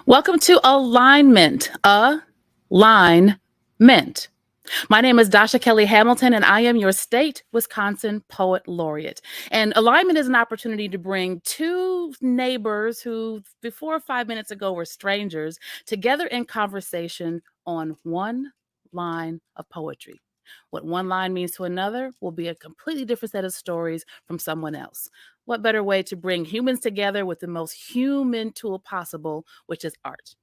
Welcome to Alignment, Alignment. My name is Dasha Kelly Hamilton, and I am your state Wisconsin Poet Laureate. And alignment is an opportunity to bring two neighbors who, before 5 minutes ago, were strangers together in conversation on one line of poetry. What one line means to another will be a completely different set of stories from someone else. What better way to bring humans together with the most human tool possible, which is art?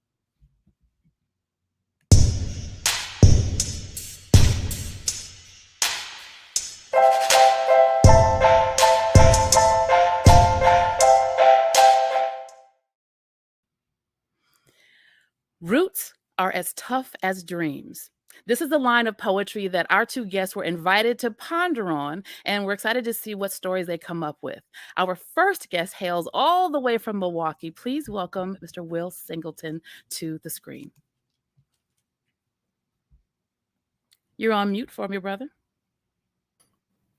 Roots are as tough as dreams. This is the line of poetry that our two guests were invited to ponder on, and we're excited to see what stories they come up with. Our first guest hails all the way from Milwaukee. Please welcome Mr. Will Singleton to the screen. You're on mute for me, brother.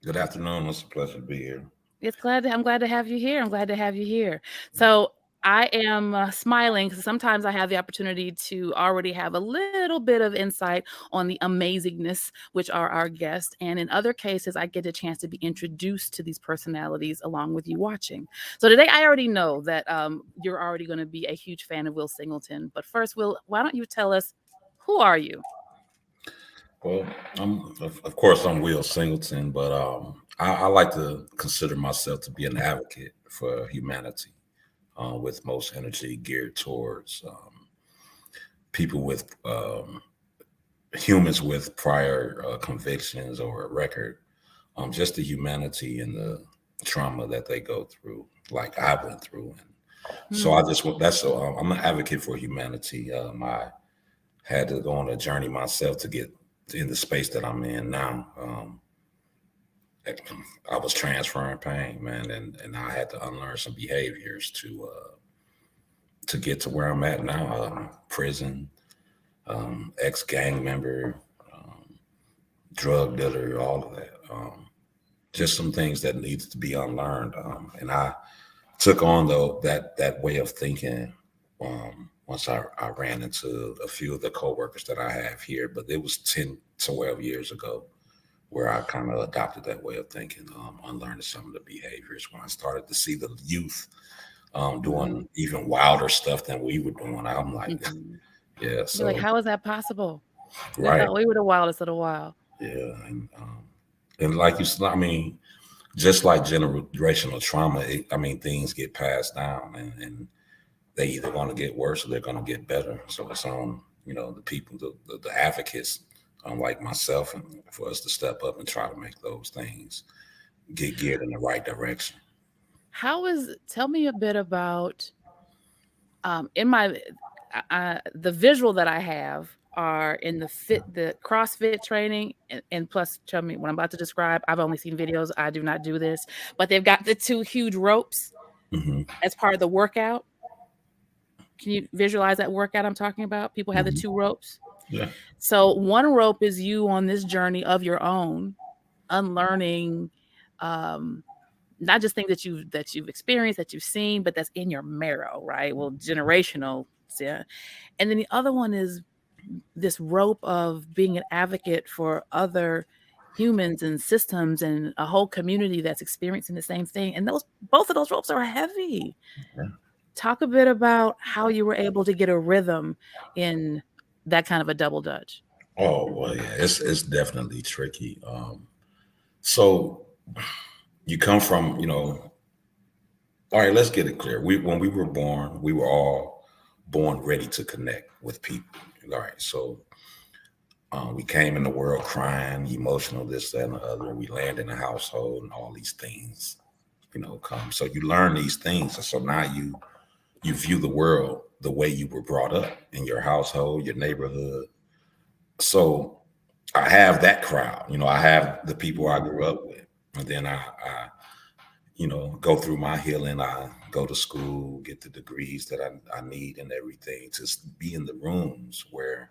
Good afternoon. It's a pleasure to be here. I'm glad to have you here. So I am smiling because sometimes I have the opportunity to already have a little bit of insight on the amazingness, which are our guests. And in other cases, I get a chance to be introduced to these personalities along with you watching. So today, I already know that you're already going to be a huge fan of Will Singleton. But first, Will, why don't you tell us, who are you? Well, of course, I'm Will Singleton, but I like to consider myself to be an advocate for humanity, with most energy geared towards people with humans with prior convictions or a record, just the humanity and the trauma that they go through, like I went through. And so I'm an advocate for humanity. I had to go on a journey myself to get in the space that I'm in now. I was transferring pain, man, and I had to unlearn some behaviors to get to where I'm at now. Prison, ex-gang member, drug dealer, all of that. Just some things that needs to be unlearned. And I took on though that way of thinking once I ran into a few of the coworkers that I have here, but it was 10, 12 years ago where I kind of adopted that way of thinking, unlearning some of the behaviors when I started to see the youth doing even wilder stuff than we were doing. I'm like, yeah. You're So like, how is that possible? We right, thought we were the wildest of the wild. yeah, and like you said, I mean, just like generational trauma, things get passed down, and they either going to get worse or they're going to get better. So it's on, the people, the advocates, like myself, and for us to step up and try to make those things get geared in the right direction. Tell me a bit about in my the visual that I have are in the CrossFit training, and plus, tell me what I'm about to describe. I've only seen videos. I do not do this, but they've got the two huge ropes as part of the workout. Can you visualize that workout I'm talking about? People have the two ropes. Yeah. So one rope is you on this journey of your own, unlearning not just things that you've experienced, that you've seen, but that's in your marrow, right? Well, generational. Yeah. And then the other one is this rope of being an advocate for other humans and systems and a whole community that's experiencing the same thing. And both of those ropes are heavy. Yeah. Talk a bit about how you were able to get a rhythm in that kind of a double dutch. Oh well, yeah, it's definitely tricky. So you come from, all right, let's get it clear. When we were born, we were all born ready to connect with people. All right, so we came in the world crying, emotional, this, that, and the other. We land in a household, and all these things, come. So you learn these things, and so now you view the world the way you were brought up in your household, your neighborhood. So I have that crowd. I have the people I grew up with, and then I go through my healing. I go to school, get the degrees that I need and everything to be in the rooms where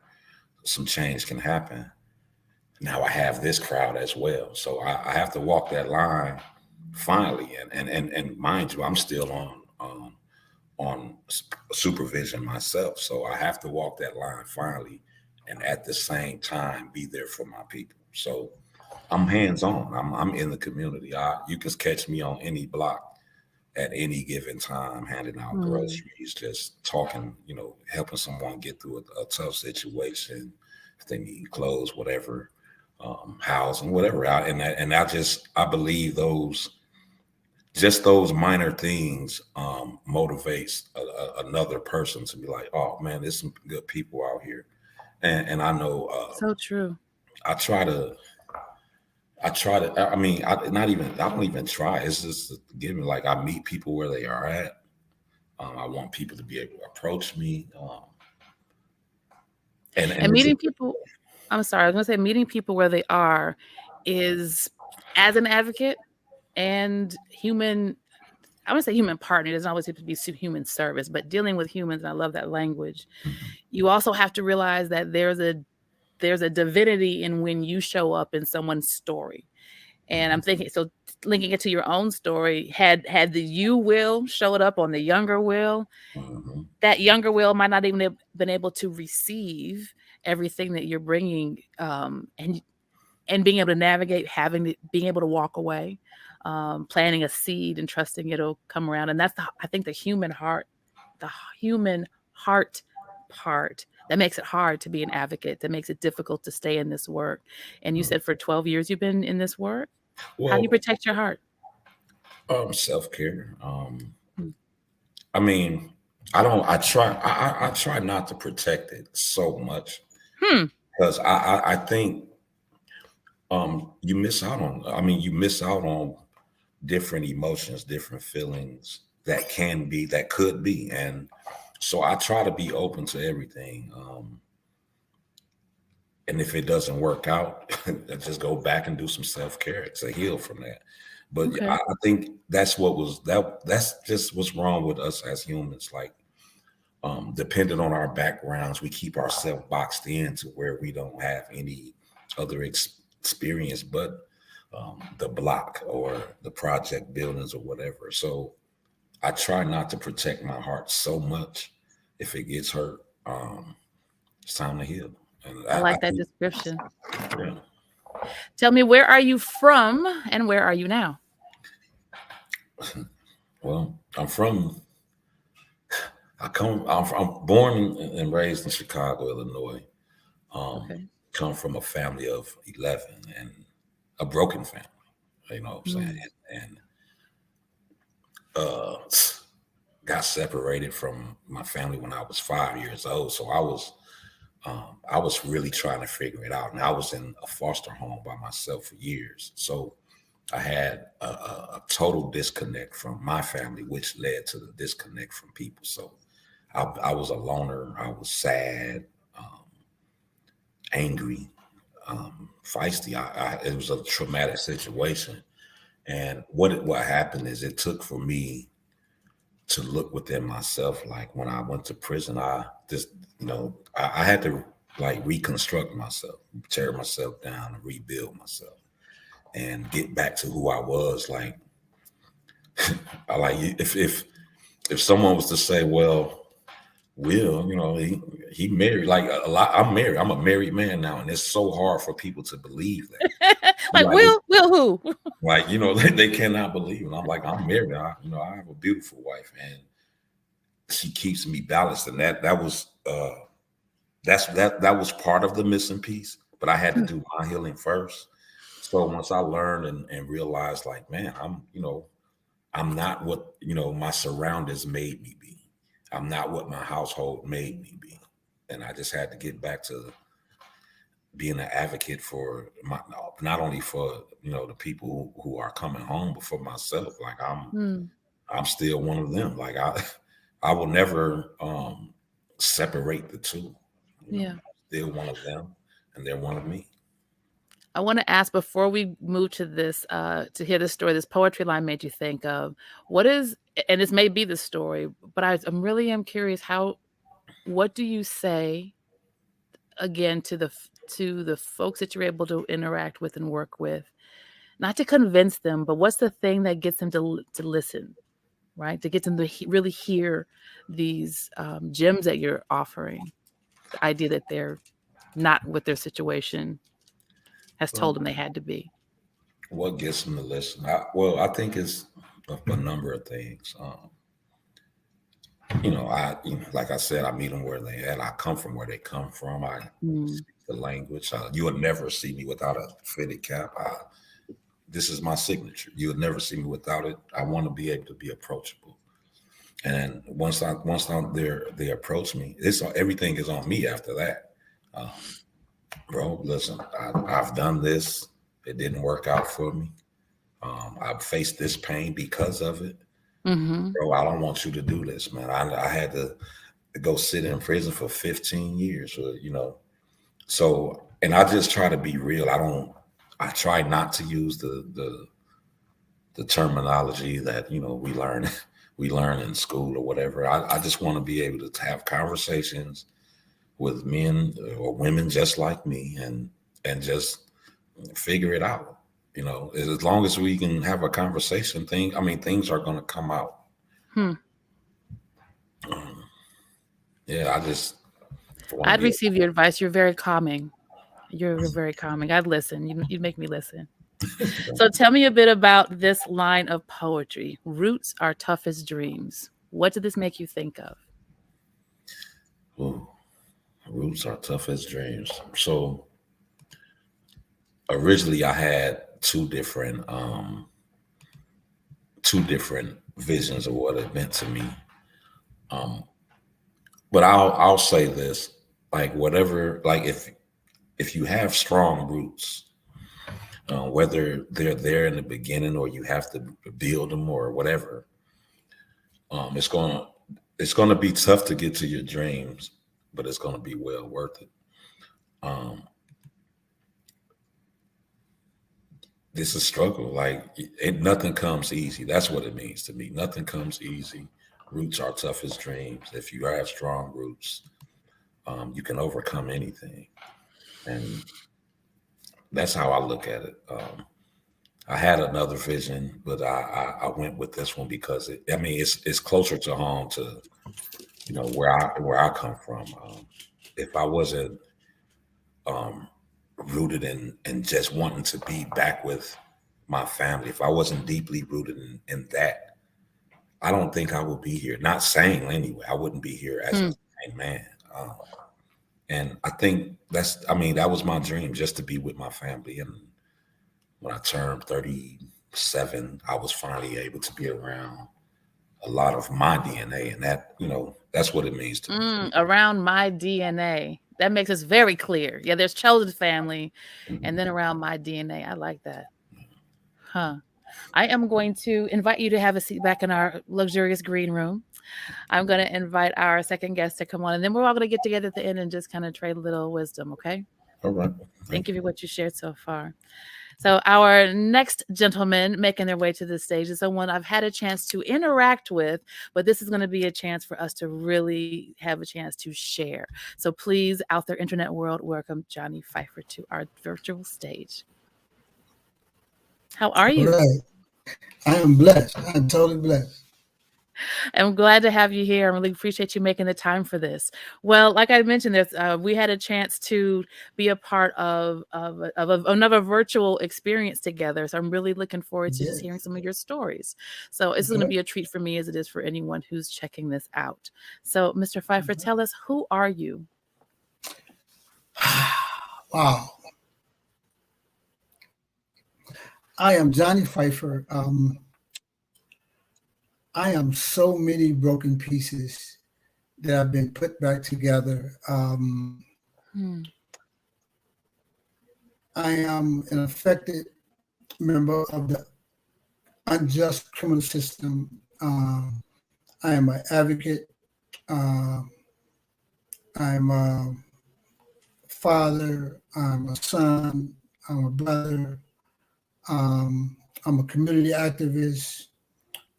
some change can happen. Now I have this crowd as well. So I have to walk that line finally. And mind you, I'm still on on supervision myself. So I have to walk that line finally, and at the same time be there for my people. So I'm hands on. I'm in the community. You can catch me on any block at any given time, handing out Mm. groceries, just talking, helping someone get through a tough situation, if they need clothes, whatever, housing, whatever. I believe those minor things motivates another person to be like, oh man, there's some good people out here, and I know So true. I try to. I mean, I don't even try. It's just giving. Like I meet people where they are at. I want people to be able to approach me, and And it's meeting people, I'm sorry, I was gonna say meeting people where they are is, as an advocate and human, I would say human partner, it doesn't always have to be human service, but dealing with humans, and I love that language. Mhm, You also have to realize that there's a divinity in when you show up in someone's story. And I'm mhm, thinking, so linking it to your own story, had the you Will showed up on the younger Will, mhm, that younger Will might not even have been able to receive everything that you're bringing, and being able to navigate, being able to walk away, planting a seed and trusting it'll come around. And that's I think the human heart part that makes it hard to be an advocate, that makes it difficult to stay in this work. And you mhm. said for 12 years you've been in this work. How do you Well, protect your heart? self care. Hmm. I mean, I don't. I try. I try not to protect it so much Hmm. because I think you miss out on. I mean, you miss out on different emotions, different feelings that could be, and so I try to be open to everything. And if it doesn't work out, I just go back and do some self care to heal from that. But Okay. I think that's just what's wrong with us as humans. Like, depending on our backgrounds, we keep ourselves boxed in to where we don't have any other experience but the block or the project buildings or whatever. So I try not to protect my heart so much. If it gets hurt, it's time to heal. And I I like that think, description. yeah. Tell me, where are you from and where are you now? Well, I'm born and raised in Chicago, Illinois. Um, Okay. come from a family of 11 and a broken family, you know what I'm saying? Mm. And uh, got separated from my family when I was 5 years old. So I was really trying to figure it out. And I was in a foster home by myself for years. So I had a total disconnect from my family, which led to the disconnect from people. So I was a loner. I was sad, angry, feisty. It was a traumatic situation. And what happened is it took for me to look within myself. Like when I went to prison, I had to like reconstruct myself, tear myself down, and rebuild myself, and get back to who I was. Like I like if someone was to say, well, Will, he married like a lot. I'm married. I'm a married man now, and it's so hard for people to believe that. Like, Like, Will who? they cannot believe it. I'm like, I'm married. I have a beautiful wife, and she keeps me balanced, and that was part of the missing piece. But I had to do my healing first. So once I learned and realized, like, man, I'm not what my surroundings made me be. I'm not what my household made me be, and I just had to get back to being an advocate for not only for the people who are coming home, but for myself. Like Hmm. I'm still one of them. Like I will never separate the two. Yeah. I'm still one of them, and they're one of me. I want to ask before we move to this, to hear this story, this poetry line made you think of what is, and this may be the story, but I'm really am curious what do you say again to the folks that you're able to interact with and work with, not to convince them, but what's the thing that gets them to listen? right? To get them to really hear these gems that you're offering. The idea that they're not what their situation has told Well, them they had to be. what gets them to listen? I think it's a number of things. Like I said, I meet them where they at. I come from where they come from. I Mm, speak the language. You would never see me without a fitted cap. This is my signature. You would never see me without it. I want to be able to be approachable. And once I there they approach me, it's everything is on me after that. Um, Bro, listen, I've done this. It didn't work out for me. I've faced this pain because of it. hmm Bro, I don't want you to do this, man. I had to go sit in prison for 15 years, So, and I just try to be real. I try not to use the terminology that, we learn, we learn in school or whatever. I just want to be able to have conversations with men or women just like me and just figure it out. As long as we can have a conversation, things are going to come out. Hmm. Um, yeah, I just want to I'd be. receive your advice. You're very calming. You're very calming. I'd listen. You'd make me listen. So tell me a bit about this line of poetry. Roots are tough as dreams. What did this make you think of? Ooh, roots are tough as dreams. So originally, I had two different visions of what it meant to me. Um, but I'll say this, like whatever, like if you have strong roots, whether they're there in the beginning or you have to build them or whatever, um, it's gonna it's gonna be tough to get to your dreams, but it's gonna be well worth it. Um, this is struggle. Like nothing comes easy. That's what it means to me. Nothing comes easy. Roots are tough as dreams. If you have strong roots, you can overcome anything, and that's how I look at it. I had another vision, but I went with this one because it's closer to home to where I come from. If I wasn't um, rooted in just wanting to be back with my family, if I wasn't deeply rooted in that, I don't think I would be here. Not saying anyway, I wouldn't be here as a Hmm. sane man. And I think that was my dream, just to be with my family. And when I turned 37, I was finally able to be around a lot of my DNA, and that's what it means to me. Around my DNA. That makes us very clear. Yeah, there's chosen family, and then around my DNA. I like that. Huh. I am going to invite you to have a seat back in our luxurious green room. I'm going to invite our second guest to come on, and then we're all going to get together at the end and just kind of trade a little wisdom, okay? All right, Thank thank you you. for what you shared so far. So, our next gentleman making their way to the stage is someone I've had a chance to interact with, but this is going to be a chance for us to really have a chance to share. So, please, out there, internet world, welcome Johnnie Phiffer to our virtual stage. How are All you? right. I am blessed. I'm totally blessed. I'm glad to have you here. I really appreciate you making the time for this. Well, like I mentioned, we had a chance to be a part of another virtual experience together. So I'm really looking forward to just hearing Yes. some of your stories. So it's going to Uh-huh. be a treat for me as it is for anyone who's checking this out. So, Mr. Pfeiffer, tell us, who are you? Wow. I am Johnny Pfeiffer. I am so many broken pieces that have been put back together. Hmm. I am an affected member of the unjust criminal system. I am an advocate. Um, I'm a father. I'm a son. I'm a brother. I'm a community activist.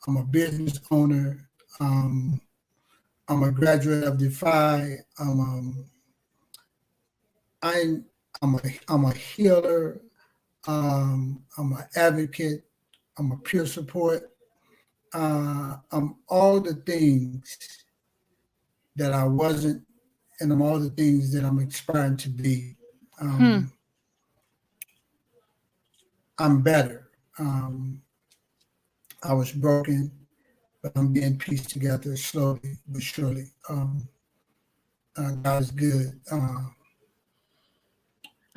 I'm a business owner. Um, I'm a graduate of Defy. I'm, I'm a healer. I'm an advocate. I'm a peer support. I'm all the things that I wasn't, and I'm all the things that I'm aspiring to be. Hmm. I'm better. I was broken, but I'm getting pieced together slowly but surely. God is good.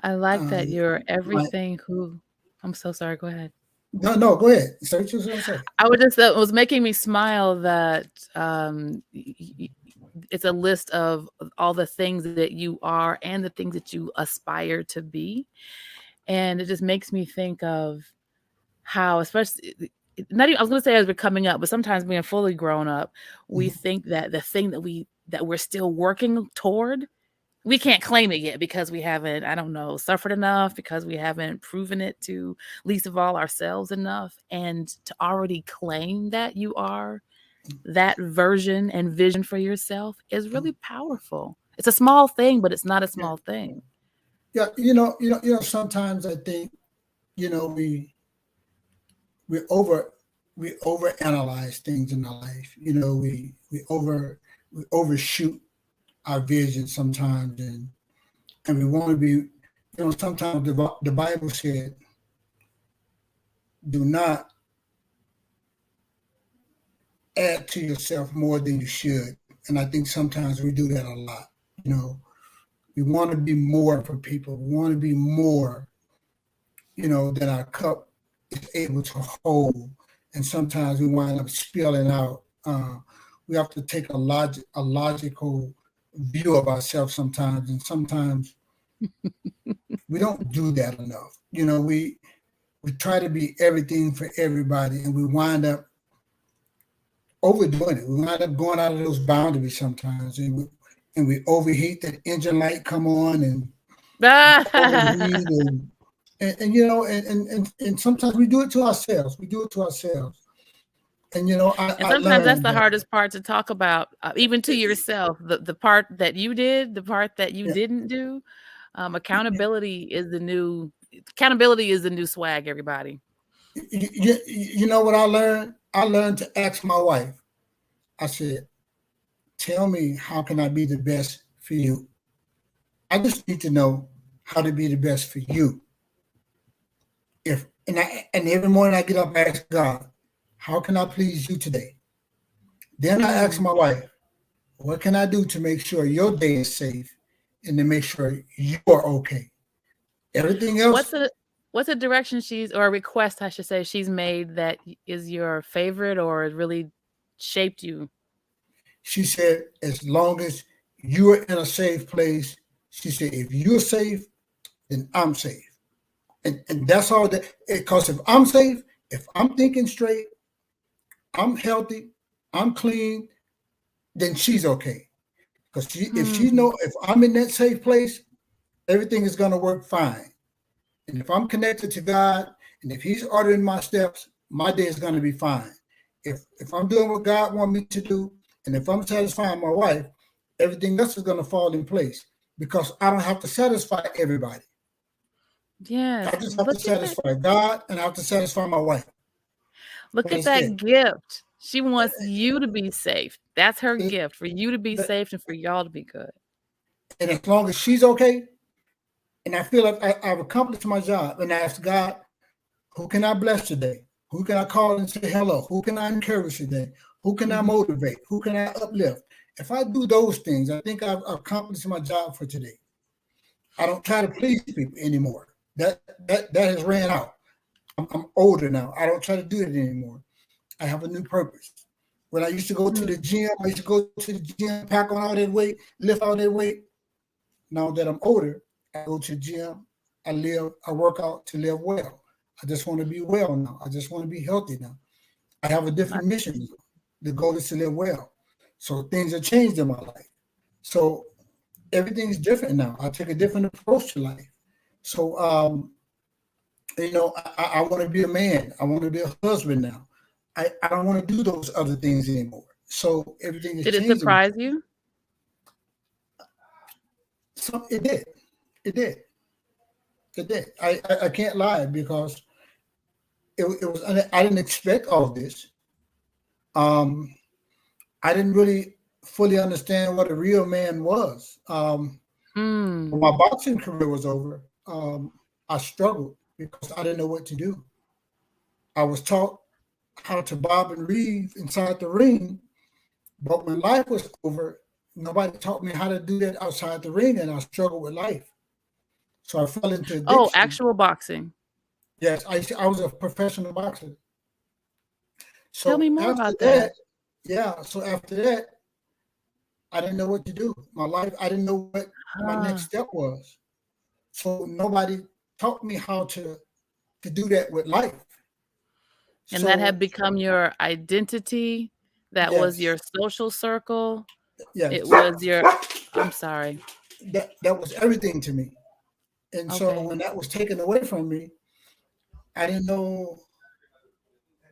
I like that Um, you're my, everything who. I'm so sorry. Go ahead. no, go ahead. Say what you was going to say. I would just it was making me smile that it's a list of all the things that you are and the things that you aspire to be, and it just makes me think of how, especially not even, I was going to say as we're coming up, but sometimes being fully grown up, we Mhm. think that the thing that we're still working toward, we can't claim it yet because we haven't, I don't know, suffered enough, because we haven't proven it to least of all ourselves enough. And to already claim that you are that version and vision for yourself is really powerful. It's a small thing, but it's not a Yeah, small thing. yeah. Sometimes I think we over we overanalyze things in our life. We overshoot our vision sometimes, and we want to be. Sometimes the Bible said, "Do not add to yourself more than you should." And I think sometimes we do that a lot. You know, we want to be more for people. We want to be more, than our cup is able to hold. And sometimes we wind up spilling out. We have to take a logical view of ourselves sometimes, and sometimes we don't do that enough. We try to be everything for everybody, and we wind up overdoing it. We wind up going out of those boundaries sometimes, and we overheat. That engine light come on, and overheat, and sometimes we do it to ourselves. We do it to ourselves. And And I sometimes that's learned the that. hardest part to talk about, even to yourself. The part that you did, the part that you Yeah, didn't do. Accountability is the new swag, everybody. you know what I learned? I learned to ask my wife. I said, "Tell me, how can I be the best for you? I just need to know how to be the best for you." And every morning I get up, I ask God, "How can I please you today?" Then I ask Hmm. my wife, "What can I do to make sure your day is safe and to make sure you are okay?" Everything else, What's a what's a direction she's, or a request I should say, she's made that is your favorite or has really shaped you? she said, "As long as you are in a safe place," she said, "if you're safe, then I'm safe." And that's all that, because if I'm safe, if I'm thinking straight, I'm healthy, I'm clean, then she's okay. Because if she Hmm. know, if I'm in that safe place, everything is going to work fine. And if I'm connected to God, and if He's ordering my steps, my day is going to be fine. If I'm doing what God wants me to do, and if I'm satisfying my wife, everything else is going to fall in place, because I don't have to satisfy everybody. I Yes. just have to satisfy God, and I have to satisfy my wife. Look at That's that it. gift. She wants you to be safe. That's her It- gift, for you to be that- safe and for y'all to be good. and as long as she's okay, and I feel like I've accomplished my job, and I ask God, who can I bless today? Who can I call and say hello? Who can I encourage today? Who can I Mhm. motivate? Who can I uplift? If I do those things, I think I've accomplished my job for today. I don't try to please people anymore. That has ran out. I'm older now. I don't try to do it anymore. I have a new purpose. When I used to go to the Mm. gym, I used to go to the gym, pack on all that weight, lift all that weight. Now that I'm older, I go to the gym, I work out to live well. I just want to be well now. I just want to be healthy now. I have a I different mission. The goal is to live well. So things have changed in my life. So everything's different now. I take a different approach to life. So I want to be a man. I want to be a husband now. I don't want to do those other things anymore. So everything is Did it changing. surprise you? So it did. It did. It did. I can't lie, because it was, I didn't expect all this. I didn't really fully understand what a real man was. When my boxing career was over, I struggled because I didn't know what to do. I was taught how to bob and weave inside the ring, but when life was over, nobody taught me how to do that outside the ring, and I struggled with life. So I fell into Oh, addiction. actual boxing. Yes, I was a professional boxer. Tell me So more after about that. so after that, I didn't know what to do. My life, I didn't know what my next Ah, step was. So nobody taught me how to do that with life. and that had So become your identity. That was yes, your social circle. It yes, was your I'm sorry. that was everything to me. And so Okay. when that was taken away from me, I didn't know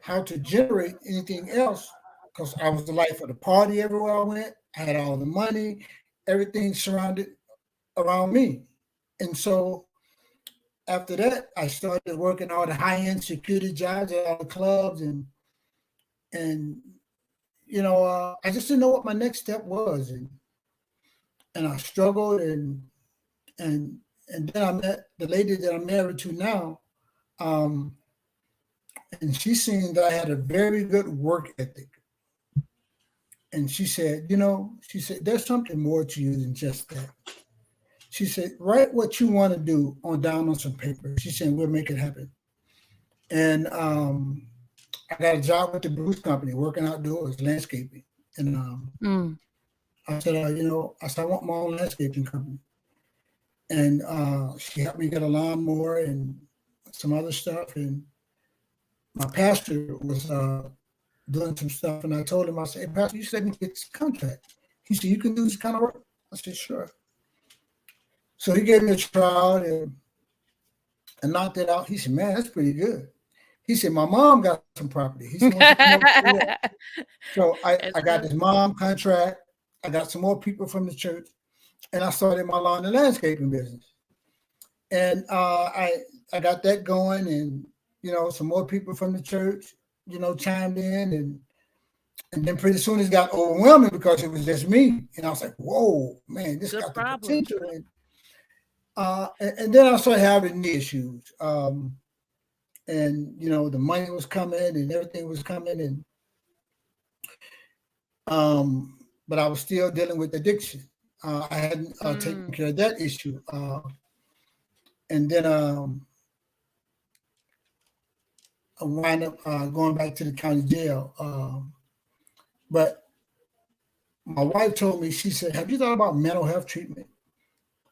how to generate anything else because I was the life of the party everywhere I went. I had all the money, everything surrounded around me. And so after that, I started working all the high-end security jobs at all the clubs, and I just didn't know what my next step was, and I struggled, and and then I met the lady that I'm married to now, um, and she seen that I had a very good work ethic, and she said, there's something more to you than just that. She said, write what you want to do on down on some paper. She said, we'll make it happen. And I got a job with the Bruce Company, working outdoors, landscaping. And Mm. I said, I said, I want my own landscaping company. And she helped me get a lawnmower and some other stuff. And my pastor was doing some stuff. And I told him, I said, hey, Pastor, you said me get this contract. He said, you can do this kind of work? I said, sure. So he gave me a trial and knocked it out. He said, man, that's pretty good. He said, my mom got some property. He said, why don't you come over to that? So I That's got good. this mom contract. I got some more people from the church, and I started my lawn and landscaping business. And I got that going, and some more people from the church, chimed in, and then pretty soon it got overwhelming because it was just me, and I was like, whoa, man, this Good got the problem. potential. And then I started having knee issues, and the money was coming and everything was coming, and but I was still dealing with addiction. I hadn't taken Mm. care of that issue. And then I wound up going back to the county jail. But my wife told me, she said, have you thought about mental health treatment?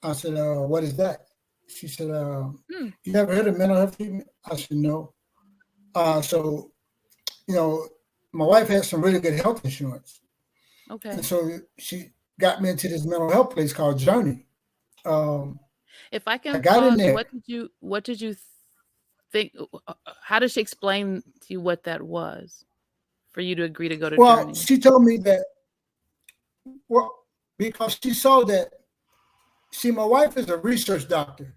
I said, what is that? She said, Mm. you never heard of mental health treatment? I said, no. So, you know, my wife had some really good health insurance. And Okay. so she got me into this mental health place called Journey. Um, If I I can got in pause, there. what did you think? How did she explain to you what that was for you to agree to go to Well, Journey? she told me that, well, because she saw that, see, my wife is a research doctor,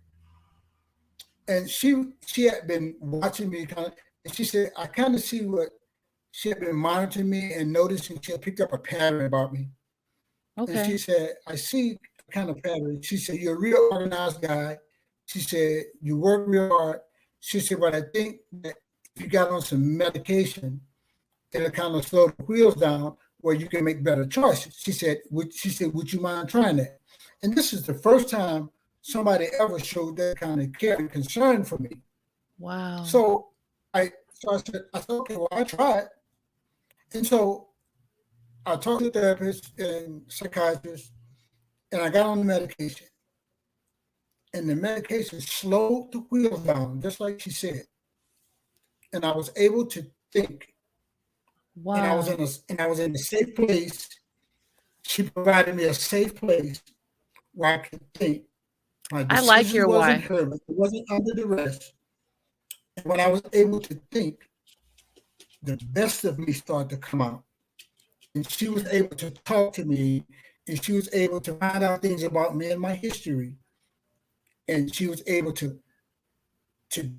and she had been watching me kind of, and she said, I kind of see what she had been monitoring me and noticing she had picked up a pattern about me. And she Okay. said, I see a kind of pattern. She said, you're a real organized guy. She said, you work real hard. She said, but I think that if you got on some medication, it'll kind of slow the wheels down where you can make better choices. Would you mind trying that? And this is the first time somebody ever showed that kind of care and concern for me. Wow. So I said, okay, well, I tried. And so I talked to therapists and psychiatrists, and I got on the medication. And the medication slowed the wheels down, just like she said. And I was able to think. And Wow. I was in a safe place. She provided me a safe place where I could think. My I like decisions your wasn't wife. hurried. It wasn't under duress. And when I was able to think, the best of me started to come out. And she was able to talk to me, and she was able to find out things about me and my history. And she was able to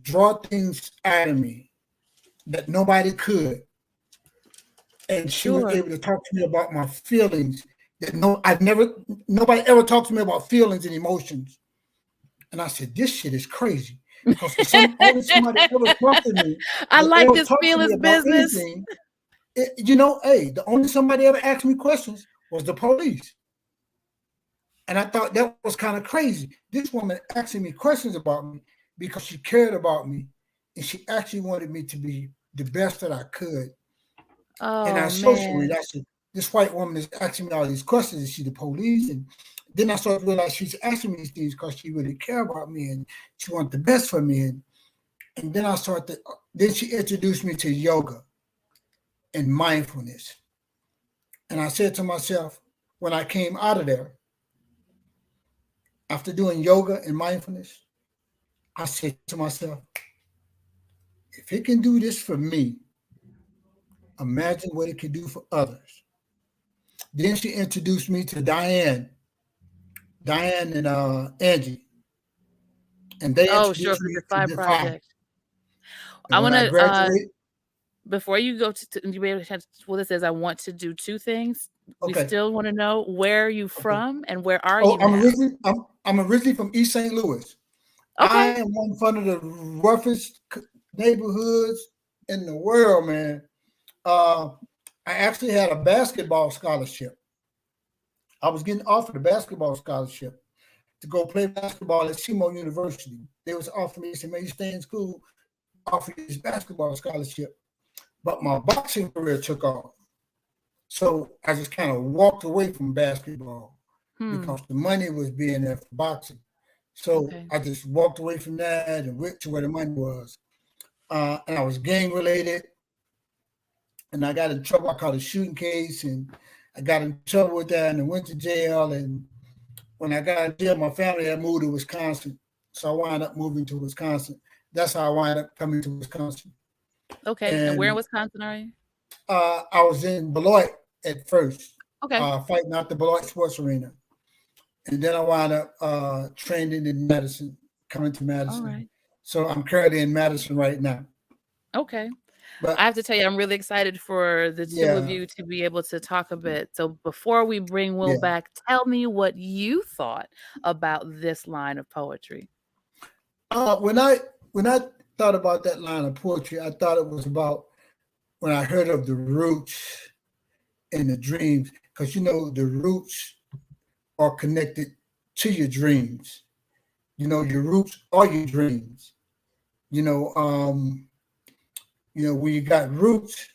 draw things out of me that nobody could. and she was Sure. able to talk to me about my feelings. That nobody ever talked to me about feelings and emotions. And I said, this shit is crazy. Because for only somebody ever talked to me, I that like ever this talked to me feelings about business. anything, hey, the only somebody ever asked me questions was the police. And I thought that was kind of crazy. This woman asking me questions about me because she cared about me, and she actually wanted me to be the best that I could. And I Oh socially, man. I said, this white woman is asking me all these questions. Is she the police? And then I started to realize she's asking me these things because she really cared about me and she wanted the best for me. And then then she introduced me to yoga and mindfulness. And I said to myself, when I came out of there, after doing yoga and mindfulness, I said to myself, if it can do this for me, imagine what it can do for others. Then she introduced me to Diane and Angie, and they Oh, sure, introduced for the me to Defy Defy. Project. I And when want I to graduated, before you go to you able to have well, this is I want to do two things. We okay, still want to know where are you okay. from and where are Oh, you now? I'm originally from East St. Louis. I Okay. am one of the roughest neighborhoods in the world, man. I actually had a basketball scholarship. I was getting offered a basketball scholarship to go play basketball at SEMO University. They was offering me, they said, man, you stay in school, offer you this basketball scholarship. But my boxing career took off. So I just kind of walked away from basketball because the money was being there for boxing. So Okay. I just walked away from that and went to where the money was. And I was gang related. And I got in trouble. I caught a shooting case and I got in trouble with that and I went to jail. And when I got in jail, my family had moved to Wisconsin. So I wound up moving to Wisconsin. That's how I wound up coming to Wisconsin. Okay. And where in And Wisconsin are you? I was in Beloit at first, Okay. fighting out the Beloit Sports Arena. And then I wound up training in Madison, coming to All Madison. right. So I'm currently in Madison right now. Okay. But I have to tell you, I'm really excited for the two of yeah, you to be able to talk a bit. So before we bring Will yeah. back, tell me what you thought about this line of poetry. When I thought about that line of poetry, I thought it was about when I heard of the roots and the dreams, because the roots are connected to your dreams. Your roots are your dreams. When you got roots,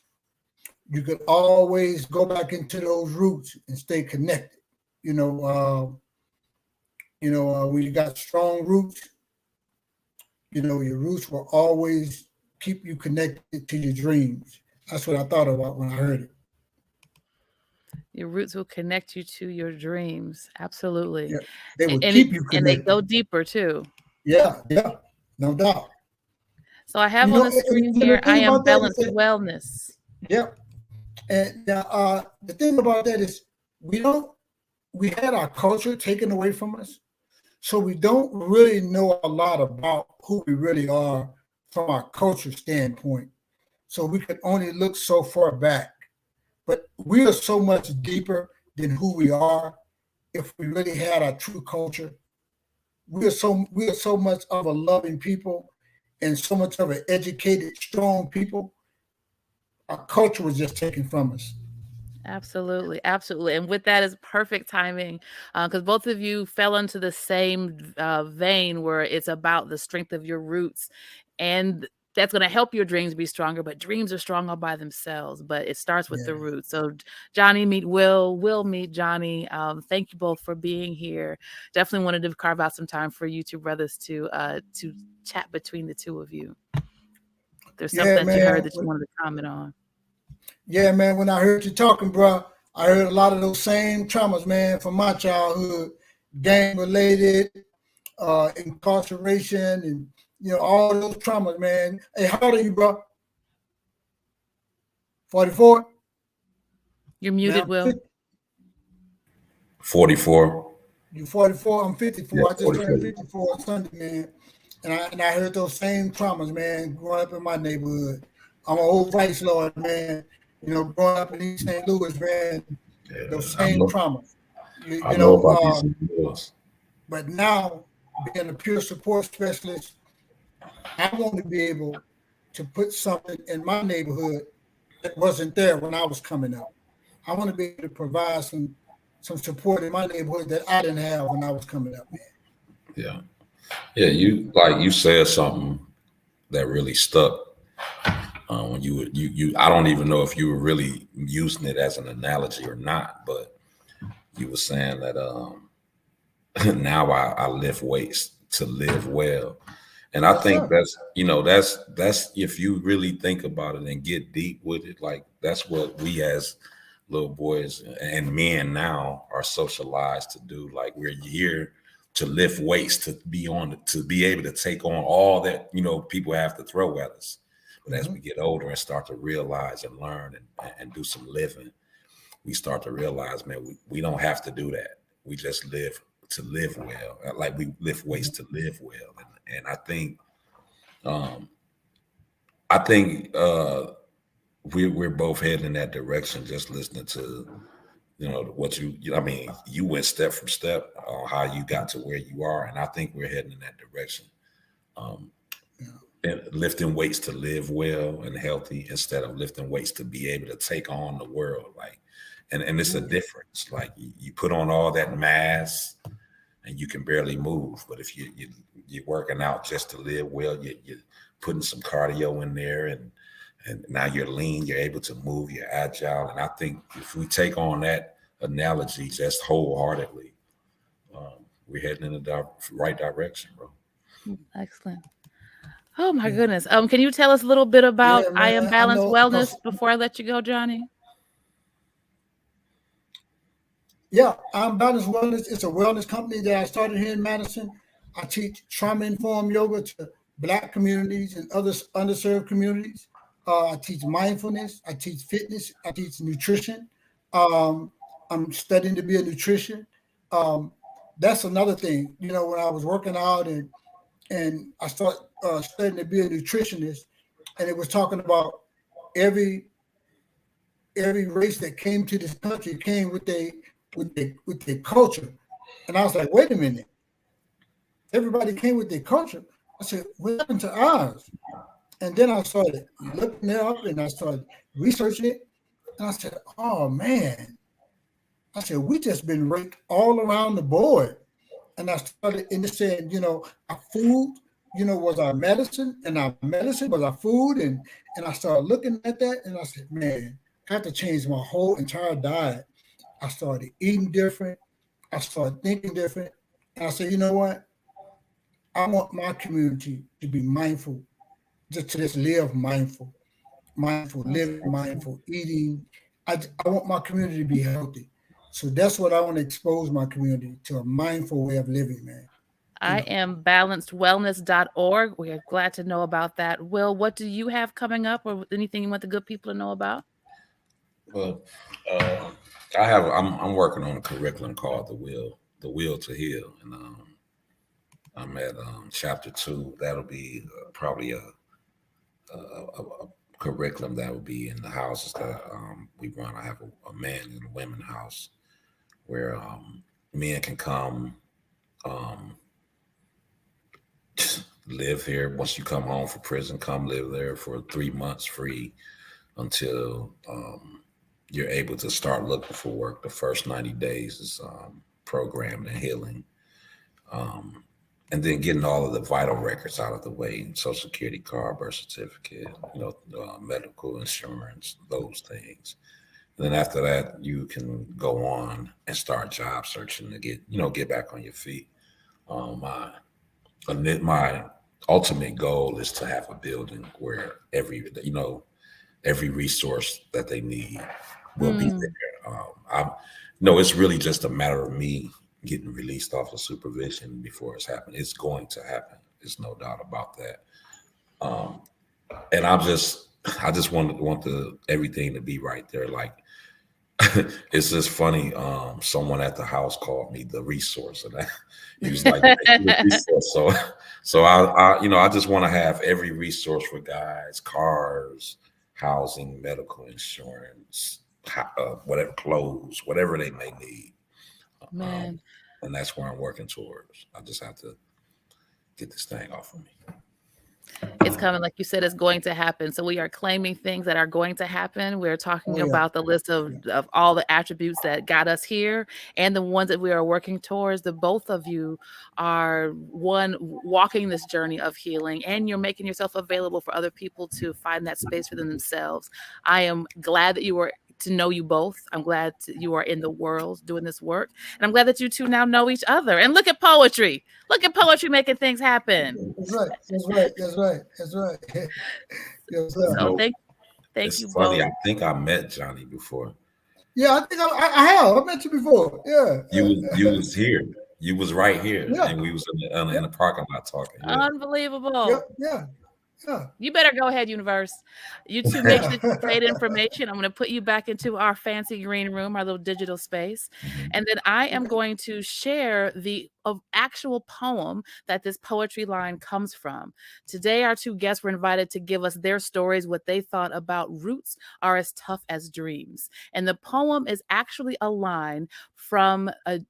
you could always go back into those roots and stay connected. When you got strong roots, your roots will always keep you connected to your dreams. That's what I thought about when I heard it. Your roots will connect you to your dreams. Absolutely. Yeah, they will And keep you they connected. go deeper too. Yeah, no doubt. So I have on the screen here, The I thing am about that is balanced that, wellness. yeah, and the thing about that is we had our culture taken away from us, so we don't really know a lot about who we really are from our culture standpoint. So we can only look so far back, but we are so much deeper than who we are. If we really had our true culture, we are so much of a loving people and so much of an educated, strong people. Our culture was just taken from us. Absolutely, absolutely. And with that is perfect timing because both of you fell into the same vein where it's about the strength of your roots. And that's going to help your dreams be stronger, but dreams are strong all by themselves. But it starts with the Yeah. roots. So Johnnie meet Will meet Johnnie. Thank you both for being here. Definitely wanted to carve out some time for you two brothers to chat between the two of you. There's something that you heard that you wanted to comment on. Yeah, man. When I heard you talking, bro, I heard a lot of those same traumas, man, from my childhood, gang related, incarceration, and all those traumas, man. Hey, how old are you, bro? 44. You're muted, Will. 44. You're 44. I'm 54. Yeah, I just turned 44. 54 on Sunday, man. And I heard those same traumas, man, growing up in my neighborhood. I'm an old vice lord, man. growing up in East St. Louis, man, Yeah, those I same know. traumas. I know about these laws. But now, being a peer support specialist, I want to be able to put something in my neighborhood that wasn't there when I was coming up. I want to be able to provide some support in my neighborhood that I didn't have when I was coming up, man. Yeah, yeah. You said something that really stuck when you. I don't even know if you were really using it as an analogy or not, but you were saying that now I lift weights to live well. And I Yes, think sir. that's if you really think about it and get deep with it, like that's what we as little boys and men now are socialized to do. Like we're here to lift weights, to be able to take on all that people have to throw at us. But as Mm-hmm. we get older and start to realize and learn and do some living, we start to realize, man, we don't have to do that. We just live to live well. Like we lift weights to live well. And um, I think we're both heading in that direction. Just listening to what I mean, you went step for step on how you got to where you are, and I think we're heading in that direction. Um, Yeah. and lifting weights to live well and healthy instead of lifting weights to be able to take on the world. Like, and it's a Mm-hmm. difference. Like you put on all that mass and you can barely move. But if you're working out just to live well, you're putting some cardio in there, and now you're lean, you're able to move, you're agile. And I think if we take on that analogy just wholeheartedly, we're heading in the right direction, bro. Excellent. Oh my Yeah. goodness. Can you tell us a little bit about Yeah, I Am man. I Balanced know because Wellness before I let you go, Johnny? yeah, I'm Balanced Wellness. It's a wellness company that I started here in Madison. I teach trauma informed yoga to Black communities and other underserved communities. I teach mindfulness. I teach fitness. I teach nutrition. Um, I'm studying to be a nutrition. Um, that's another thing. When I was working out and I started studying to be a nutritionist, and it was talking about every every race that came to this country came with their culture. And I was like, wait a minute, everybody came with their culture. I said, what happened to ours? And then I started looking it up and I started researching it. And I said, oh man, I said, we just been raped all around the board. And I started saying, our food, was our medicine, and our medicine was our food. And I started looking at that and I said, man, I have to change my whole entire diet. I started eating different. I started thinking different. And I said, you know what? I want my community to be mindful, just live mindful That's living, excellent. mindful eating. I want my community to be healthy. So that's what I want to expose my community to, a mindful way of living, man. You I know, am balancedwellness.org. We are glad to know about that. Will, what do you have coming up or anything you want the good people to know about? Well, uh, I'm working on a curriculum called the Will to Heal, and I'm at chapter 2. That'll be probably a curriculum that will be in the houses that we run. I have a man and a women house where men can come um, live here. Once you come home from prison, come live there for 3 months free until you're able to start looking for work. The first 90 days is programming and healing. Um, and then getting all of the vital records out of the way: social security card, birth certificate, medical insurance, those things. And then after that, you can go on and start job searching to get back on your feet. My my ultimate goal is to have a building where every resource that they need will be Mm, there. I No, it's really just a matter of me getting released off of supervision before it's happened. It's going to happen. There's no doubt about that. Um, and I just want the everything to be right there. Like it's just funny. Someone at the house called me the resource, and he was like, "You the resource." So I just want to have every resource for guys, cars, housing, medical insurance, whatever, clothes, whatever they may need. Man. And that's where I'm working towards. I just have to get this thing off of me. It's coming, like you said, it's going to happen. So we are claiming things that are going to happen. We're talking Oh, yeah. about the list of all the attributes that got us here and the ones that we are working towards. The both of you are walking this journey of healing, and you're making yourself available for other people to find that space for themselves. I am glad that you were to know you both. I'm glad you are in the world doing this work. And I'm glad that you two now know each other. And look at poetry. Look at poetry making things happen. That's right. That's right. That's right. That's right. Yes, sir. So thank you funny. both. I think I met Johnnie before. Yeah, I think I have. I met you before. Yeah. You was here. You was right here. Yeah. And we was in the parking lot talking. Yeah. Unbelievable. Yeah. You better go ahead, universe. You two make sure you trade information. I'm going to put you back into our fancy green room, our little digital space. And then I am going to share the actual poem that this poetry line comes from. Today, our two guests were invited to give us their stories, what they thought about roots are as tough as dreams. And the poem is actually a line from a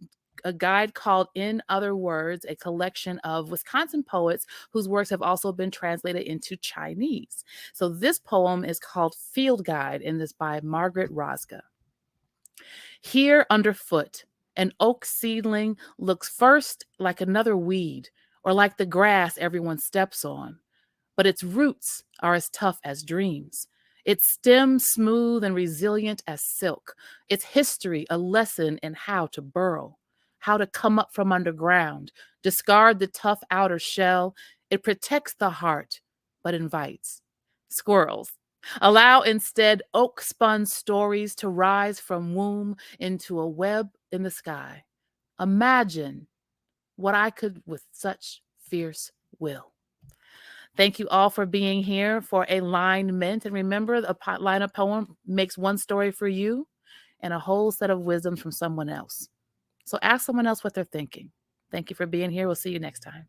guide called In Other Words, a collection of Wisconsin poets whose works have also been translated into Chinese. So this poem is called Field Guide, and this by Margaret Rosga. Here underfoot, an oak seedling looks first like another weed or like the grass everyone steps on, but its roots are as tough as dreams. Its stem smooth and resilient as silk. Its history a lesson in how to burrow, how to come up from underground, discard the tough outer shell. It protects the heart, but invites squirrels. Allow instead oak-spun stories to rise from womb into a web in the sky. Imagine what I could with such fierce will. Thank you all for being here for Alignment. And remember, a line of poem makes one story for you and a whole set of wisdom from someone else. So ask someone else what they're thinking. Thank you for being here. We'll see you next time.